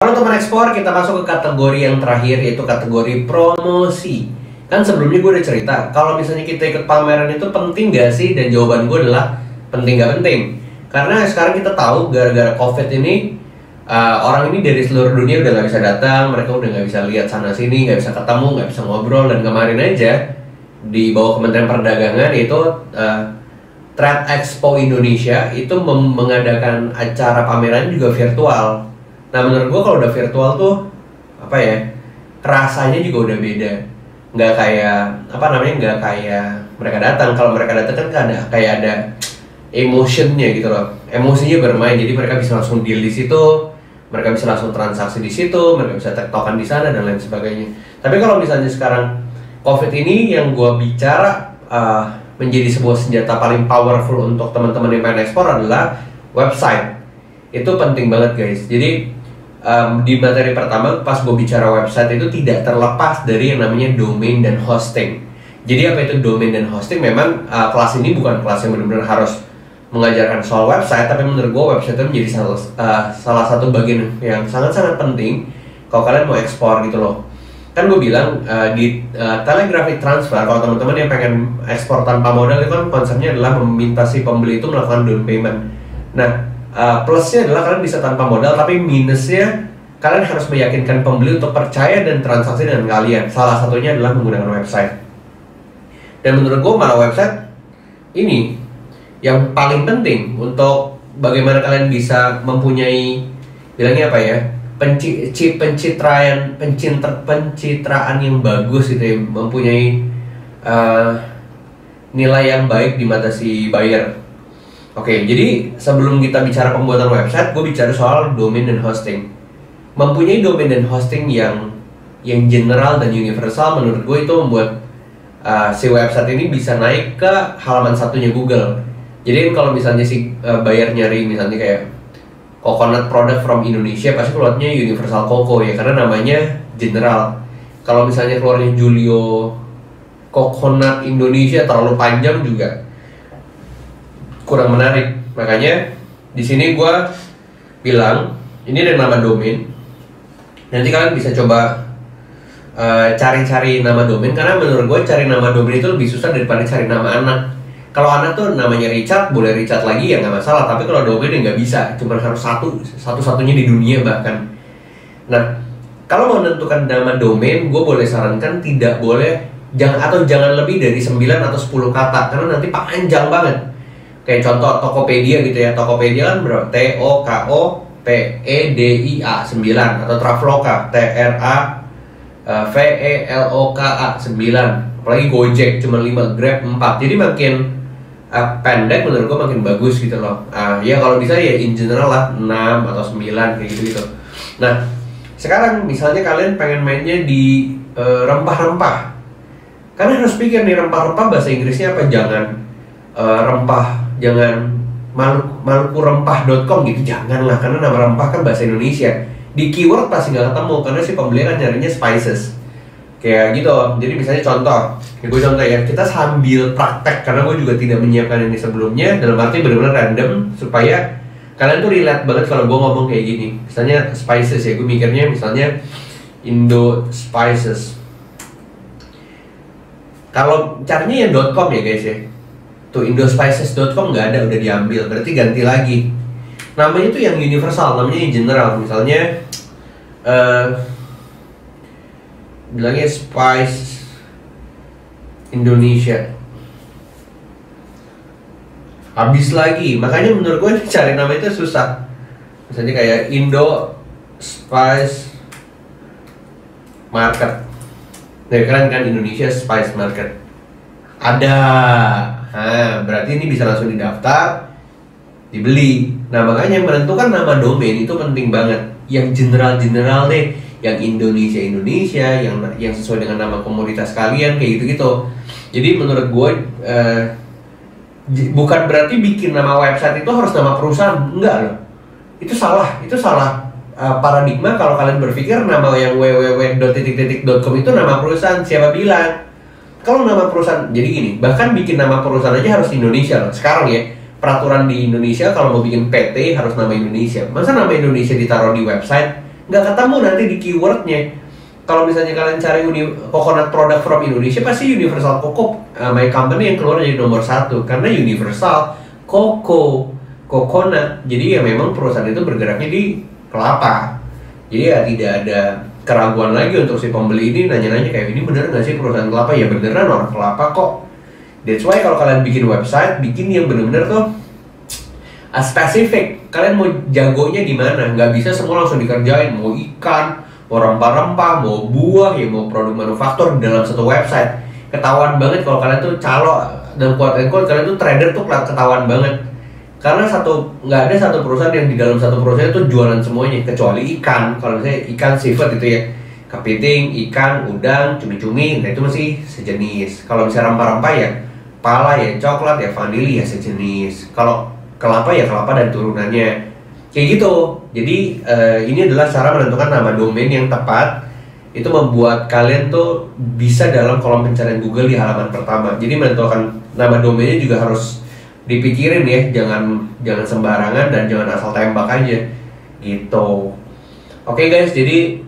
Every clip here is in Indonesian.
Kalau teman ekspor, kita masuk ke kategori yang terakhir, yaitu kategori promosi. Kan sebelumnya gue udah cerita, kalau misalnya kita ikut pameran itu penting gak sih? Dan jawaban gue adalah penting gak penting. Karena sekarang kita tahu gara-gara COVID ini, orang ini dari seluruh dunia udah gak bisa datang, mereka udah gak bisa lihat sana sini, gak bisa ketemu, gak bisa ngobrol. Dan kemarin aja di bawah Kementerian Perdagangan itu Trade Expo Indonesia itu mengadakan acara pameran juga virtual. Nah menurut gue kalau udah virtual tuh apa ya, rasanya juga udah beda. Nggak kayak nggak kayak mereka datang. Kalau mereka datang kan ada emotionnya gitu loh, emosinya bermain. Jadi mereka bisa langsung deal di situ, mereka bisa langsung transaksi di situ, mereka bisa tektokan di sana dan lain sebagainya. Tapi kalau misalnya sekarang COVID ini yang gue bicara menjadi sebuah senjata paling powerful untuk teman-teman yang pengen ekspor adalah website. Itu penting banget guys. Jadi di materi pertama pas gue bicara website itu tidak terlepas dari yang namanya domain dan hosting. Jadi apa itu domain dan hosting? Memang kelas ini bukan kelas yang benar-benar harus mengajarkan soal website, tapi menurut gue website itu menjadi salah satu bagian yang sangat-sangat penting kalau kalian mau ekspor gitu loh. Kan gue bilang di telegraphic transfer, kalau teman-teman yang pengen ekspor tanpa modal itu kan konsepnya adalah meminta si pembeli itu melakukan down payment. Nah plusnya adalah kalian bisa tanpa modal, tapi minusnya kalian harus meyakinkan pembeli untuk percaya dan transaksi dengan kalian. Salah satunya adalah menggunakan website. Dan menurut gue malah website ini yang paling penting untuk bagaimana kalian bisa mempunyai, bilangnya apa ya, pencitraan yang bagus gitu ya, mempunyai nilai yang baik di mata si buyer. Oke, jadi sebelum kita bicara pembuatan website, gue bicara soal domain dan hosting. Mempunyai domain dan hosting yang general dan universal, menurut gue itu membuat si website ini bisa naik ke halaman satunya Google. Jadi kalau misalnya si buyer nyari misalnya kayak coconut product from Indonesia, pasti keluarnya Universal Coco ya, karena namanya general. Kalau misalnya keluarnya Julio Coconut Indonesia terlalu panjang juga kurang menarik. Makanya di sini gue bilang ini ada nama domain. Nanti kalian bisa coba cari-cari nama domain, karena menurut gue cari nama domain itu lebih susah daripada cari nama anak. Kalau anak tuh namanya Richard, boleh Richard lagi ya nggak masalah. Tapi kalau domain ya nggak bisa, cuma harus satu-satunya di dunia bahkan. Nah, kalau mau menentukan nama domain, gue boleh sarankan tidak boleh jangan lebih dari 9 atau 10 kata, karena nanti panjang banget. Kayak contoh Tokopedia gitu ya. Tokopedia kan berapa? TOKOPEDIA 9, atau Traveloka TRAVELOKA 9. Apalagi Gojek cuma 5, Grab 4. Jadi makin pendek menurut gue makin bagus gitu loh. Ya kalau bisa ya in general lah 6 atau 9 kayak gitu. Nah, sekarang misalnya kalian pengen mainnya di rempah-rempah. Kalian harus pikir nih, rempah-rempah bahasa Inggrisnya apa? Jangan malukurempah.com gitu, janganlah, karena nama rempah kan bahasa Indonesia. Di keyword pasti nggak ketemu, karena si pembeli kan nyarinya spices kayak gitu. Jadi misalnya gue contoh ya, kita sambil praktek, karena gue juga tidak menyiapkan ini sebelumnya, dalam arti benar-benar random supaya kalian tuh relate banget kalau gue ngomong kayak gini. Misalnya spices ya, gue mikirnya misalnya Indo Spices. Kalau carinya yang .com ya guys ya, tuh indospices.com nggak ada, udah diambil, berarti ganti lagi. Namanya tuh yang universal, namanya yang general. Misalnya bilangnya Spice Indonesia, habis lagi. Makanya menurut gue cari nama itu susah. Misalnya kayak Indo Spice Market, nah keren kan, Indonesia Spice Market ada. Nah, berarti ini bisa langsung didaftar, dibeli. Nah, makanya menentukan nama domain itu penting banget. Yang general deh, yang Indonesia, yang sesuai dengan nama komoditas kalian kayak gitu-gitu. Jadi menurut gue bukan berarti bikin nama website itu harus nama perusahaan, enggak loh. Itu salah paradigma kalau kalian berpikir nama yang www.com itu nama perusahaan. Siapa bilang? Kalau nama perusahaan, jadi gini, bahkan bikin nama perusahaan aja harus Indonesia loh. Sekarang ya, peraturan di Indonesia kalau mau bikin PT harus nama Indonesia. Masa nama Indonesia ditaruh di website? nggak ketemu nanti di keywordnya. Kalau misalnya kalian cari coconut product from Indonesia, pasti Universal Coco My Company yang keluar jadi nomor 1 karena Universal coconut. Jadi ya memang perusahaan itu bergeraknya di kelapa. Jadi ya tidak ada keraguan lagi untuk si pembeli ini nanya-nanya kayak ini bener nggak sih perusahaan kelapa? Ya beneran orang kelapa kok. That's why kalau kalian bikin website, bikin yang bener-bener tuh spesifik. Kalian mau jagonya di mana? Nggak bisa semua langsung dikerjain. Mau ikan, mau rempah-rempah, mau buah, ya mau produk manufaktur dalam satu website. Ketahuan banget kalau kalian tuh calo dan quote and quote kalian tuh trader tuh ketahuan banget. Karena nggak ada satu perusahaan yang di dalam satu perusahaan itu jualan semuanya kecuali ikan. Kalau misalnya ikan seafood itu ya, kepiting, ikan, udang, cumi-cumi, nah itu masih sejenis. Kalau misalnya rempah-rempah ya pala ya coklat ya vanili ya sejenis. Kalau kelapa ya kelapa dan turunannya kayak gitu. Jadi ini adalah cara menentukan nama domain yang tepat. Itu membuat kalian tuh bisa dalam kolom pencarian Google di halaman pertama. Jadi menentukan nama domainnya juga harus dipikirin ya, jangan sembarangan dan jangan asal tembak aja gitu. Oke guys, jadi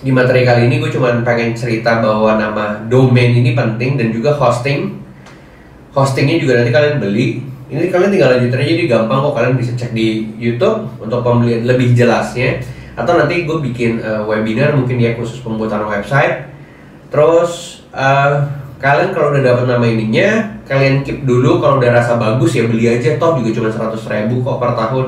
di materi kali ini gue cuma pengen cerita bahwa nama domain ini penting dan juga hostingnya juga nanti kalian beli. Ini kalian tinggal lanjutin aja, jadi gampang kok, kalian bisa cek di YouTube untuk pembelian lebih jelasnya. Atau nanti gue bikin webinar mungkin ya khusus pembuatan website. Terus kalian kalau udah dapat nama ininya, kalian keep dulu. Kalau udah rasa bagus ya beli aja, toh juga cuma 100.000 kok per tahun.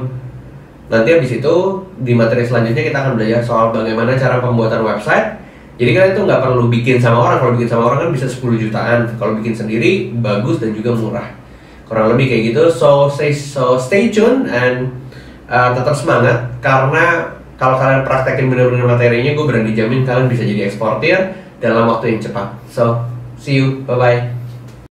Nanti habis itu di materi selanjutnya kita akan belajar soal bagaimana cara pembuatan website. Jadi kalian tuh nggak perlu bikin sama orang. Kalau bikin sama orang kan bisa 10 jutaan. Kalau bikin sendiri bagus dan juga murah. Kurang lebih kayak gitu. So stay tune and tetap semangat, karena kalau kalian praktekin bener-bener materinya, gue berani jamin kalian bisa jadi eksportir dalam waktu yang cepat. So see you, bye bye.